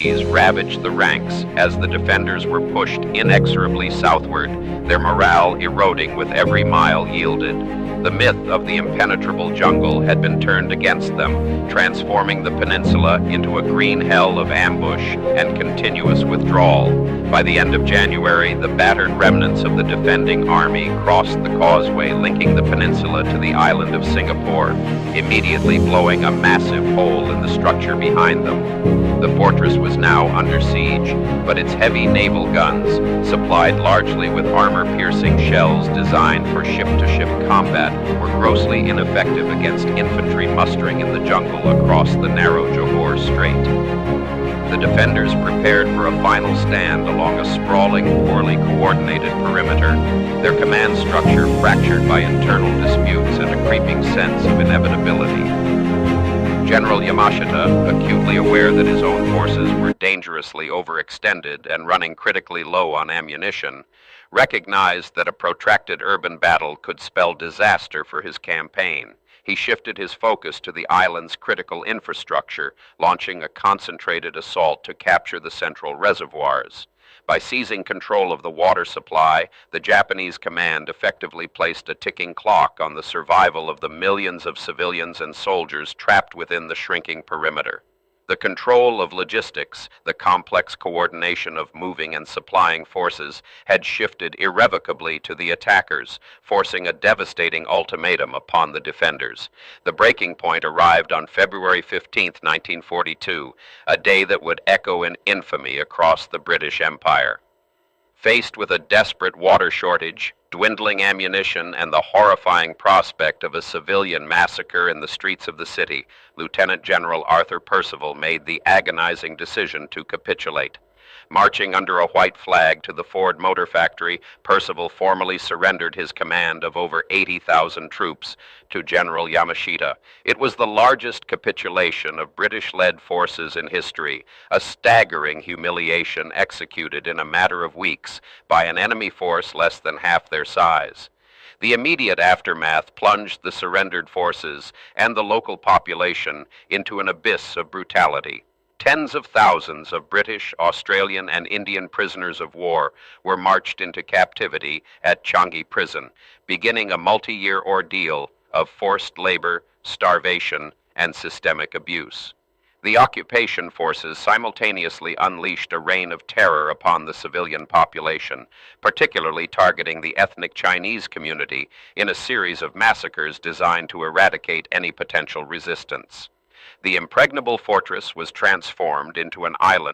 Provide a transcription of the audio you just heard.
casualties ravaged the ranks as the defenders were pushed inexorably southward, their morale eroding with every mile yielded. The myth of the impenetrable jungle had been turned against them, transforming the peninsula into a green hell of ambush and continuous withdrawal. By the end of January, the battered remnants of the defending army crossed the causeway linking the peninsula to the island of Singapore, immediately blowing a massive hole in the structure behind them. The fortress was now under siege, but its heavy naval guns, supplied largely with armor-piercing shells designed for ship-to-ship combat, were grossly ineffective against infantry mustering in the jungle across the narrow Johor Strait. The defenders prepared for a final stand along a sprawling, poorly coordinated perimeter, their command structure fractured by internal disputes and a creeping sense of inevitability. General Yamashita, acutely aware that his own forces were dangerously overextended and running critically low on ammunition, recognized that a protracted urban battle could spell disaster for his campaign. He shifted his focus to the island's critical infrastructure, launching a concentrated assault to capture the central reservoirs. By seizing control of the water supply, the Japanese command effectively placed a ticking clock on the survival of the millions of civilians and soldiers trapped within the shrinking perimeter. The control of logistics, the complex coordination of moving and supplying forces, had shifted irrevocably to the attackers, forcing a devastating ultimatum upon the defenders. The breaking point arrived on February 15, 1942, a day that would echo in infamy across the British Empire. Faced with a desperate water shortage, dwindling ammunition, and the horrifying prospect of a civilian massacre in the streets of the city, Lieutenant General Arthur Percival made the agonizing decision to capitulate. Marching under a white flag to the Ford Motor Factory, Percival formally surrendered his command of over 80,000 troops to General Yamashita. It was the largest capitulation of British-led forces in history, a staggering humiliation executed in a matter of weeks by an enemy force less than half their size. The immediate aftermath plunged the surrendered forces and the local population into an abyss of brutality. Tens of thousands of British, Australian, and Indian prisoners of war were marched into captivity at Changi Prison, beginning a multi-year ordeal of forced labor, starvation, and systemic abuse. The occupation forces simultaneously unleashed a reign of terror upon the civilian population, particularly targeting the ethnic Chinese community in a series of massacres designed to eradicate any potential resistance. The impregnable fortress was transformed into an island